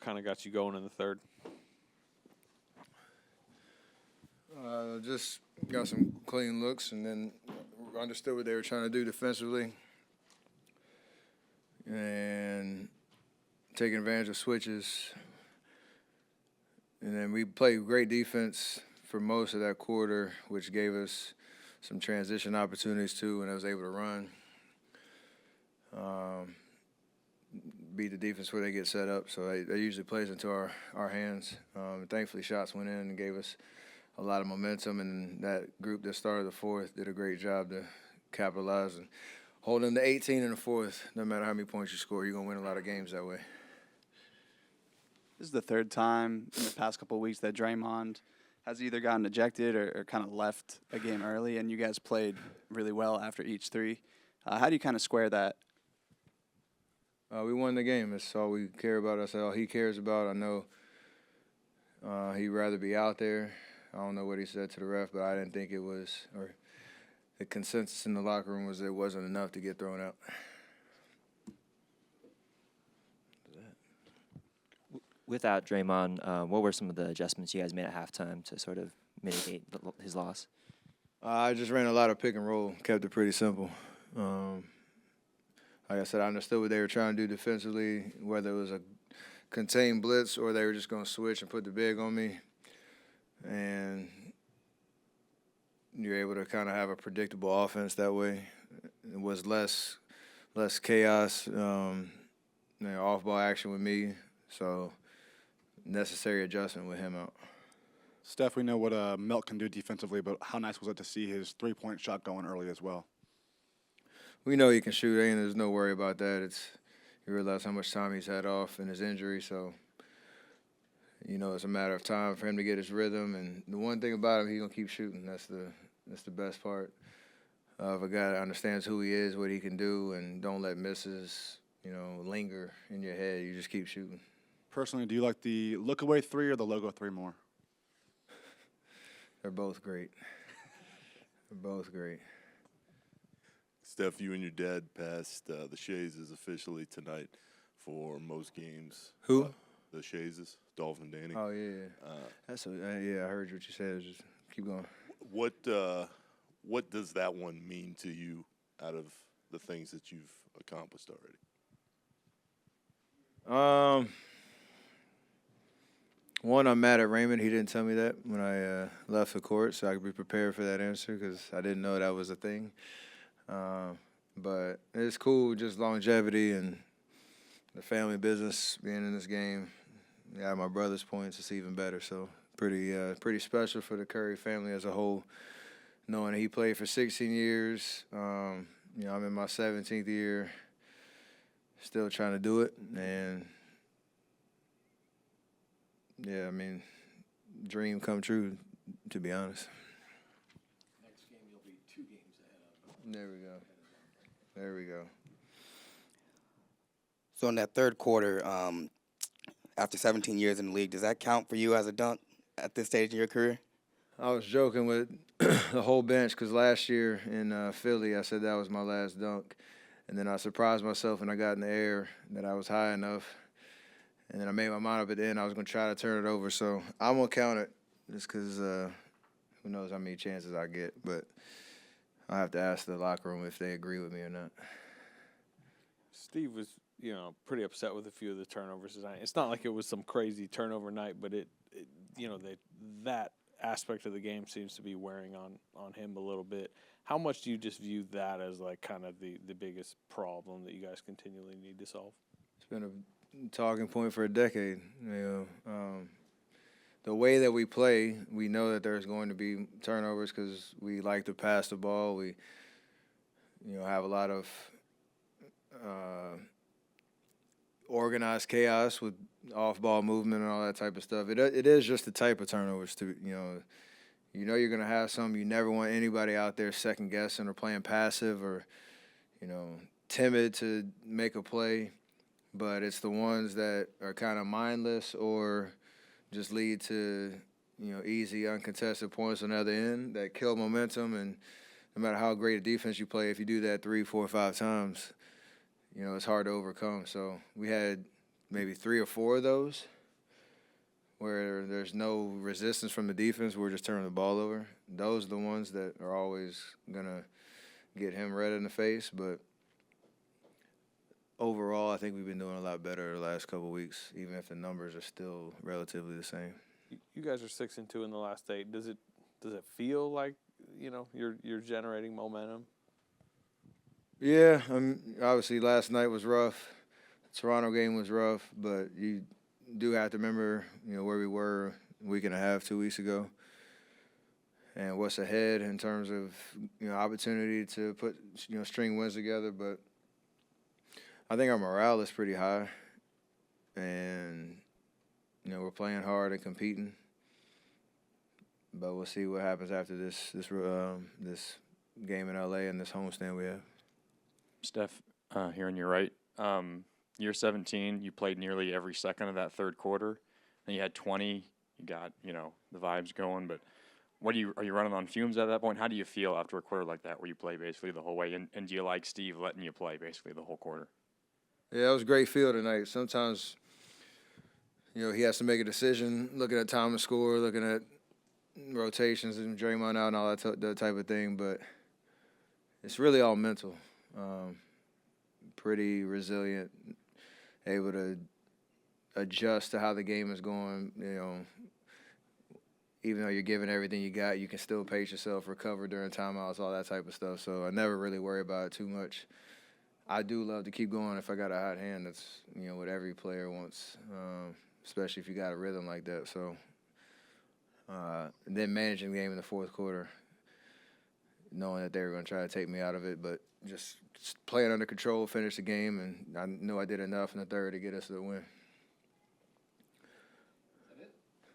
kind of got you going in the third? Just got some clean looks and then understood what they were trying to do defensively and taking advantage of switches. And then we played great defense for most of that quarter, which gave us some transition opportunities too, and I was able to run. Beat the defense where they get set up, so that usually plays into our hands. Thankfully, shots went in and gave us a lot of momentum, and that group that started the fourth did a great job to capitalize and hold them to 18 in the fourth. No matter how many points you score, you're going to win a lot of games that way. This is the third time in the past couple of weeks that Draymond has either gotten ejected or kind of left a game early, and you guys played really well after each three. How do you kind of square that? We won the game. That's all we care about. That's all he cares about. I know he'd rather be out there. I don't know what he said to the ref, but I didn't think it was, or the consensus in the locker room was it wasn't enough to get thrown out. Without Draymond, what were some of the adjustments you guys made at halftime to sort of mitigate his loss? I just ran a lot of pick and roll, kept it pretty simple. Like I said, I understood what they were trying to do defensively, whether it was a contained blitz or they were just going to switch and put the big on me. And you're able to kind of have a predictable offense that way. It was less chaos, off-ball action with me. So necessary adjustment with him out. Steph, we know what Melton can do defensively, but how nice was it to see his three-point shot going early as well? We know he can shoot, and there's no worry about that. You realize how much time he's had off in his injury, so it's a matter of time for him to get his rhythm. And the one thing about him, he's gonna keep shooting. That's the best part of a guy that understands who he is, what he can do, and don't let misses linger in your head. You just keep shooting. Personally, do you like the look-away three or the logo three more? They're both great. They're both great. Steph, you and your dad passed the Shazes officially tonight for most games. Who? The Shazes, Dolph and Danny. Oh, yeah. I heard what you said. Just keep going. What does that one mean to you out of the things that you've accomplished already? One, I'm mad at Raymond. He didn't tell me that when I left the court, so I could be prepared for that answer because I didn't know that was a thing. But it's cool, just longevity and the family business being in this game. Yeah, my brother's points, it's even better. So pretty special for the Curry family as a whole, knowing that he played for 16 years. I'm in my 17th year, still trying to do it. And, yeah, dream come true, to be honest. Next game, you'll be 2 games ahead of them. There we go. So in that third quarter, after 17 years in the league, does that count for you as a dunk at this stage in your career? I was joking with the whole bench because last year in Philly, I said that was my last dunk. And then I surprised myself when I got in the air that I was high enough. And then I made my mind up at the end. I was going to try to turn it over. So I'm going to count it just because who knows how many chances I get. But I have to ask the locker room if they agree with me or not. Steve was, pretty upset with a few of the turnovers tonight. It's not like it was some crazy turnover night, but that aspect of the game seems to be wearing on him a little bit. How much do you just view that as like kind of the biggest problem that you guys continually need to solve? It's been a talking point for a decade. The way that we play, we know that there's going to be turnovers because we like to pass the ball. We, have a lot of organized chaos with off-ball movement and all that type of stuff. It is just the type of turnovers you're going to have some. You never want anybody out there second-guessing or playing passive or, timid to make a play. But it's the ones that are kind of mindless or just lead to, easy, uncontested points on the other end that kill momentum. And no matter how great a defense you play, if you do that 3, 4, 5 times, it's hard to overcome. So we had maybe 3 or 4 of those where there's no resistance from the defense. We're just turning the ball over. Those are the ones that are always going to get him red in the face. But overall, I think we've been doing a lot better the last couple of weeks, even if the numbers are still relatively the same. You guys are 6-2 in the last 8. Does it feel like you're generating momentum? Yeah, obviously last night was rough. The Toronto game was rough, but you do have to remember, where we were a week and a half, 2 weeks ago, and what's ahead in terms of opportunity to put string wins together. But I think our morale is pretty high, and we're playing hard and competing. But we'll see what happens after this game in LA and this homestand we have. Steph, here on your right, year 17, you played nearly every second of that third quarter, and you had 20. You got the vibes going, but are you running on fumes at that point? How do you feel after a quarter like that, where you play basically the whole way, and do you like Steve letting you play basically the whole quarter? Yeah, it was a great feel tonight. Sometimes, he has to make a decision, looking at time to score, looking at rotations and Draymond out and all that type of thing, but it's really all mental. Pretty resilient, able to adjust to how the game is going. Even though you're giving everything you got, you can still pace yourself, recover during timeouts, all that type of stuff. So I never really worry about it too much. I do love to keep going if I got a hot hand. That's what every player wants, especially if you got a rhythm like that. So and then managing the game in the fourth quarter, knowing that they were going to try to take me out of it, but just playing under control, finish the game, and I knew I did enough in the third to get us to the win.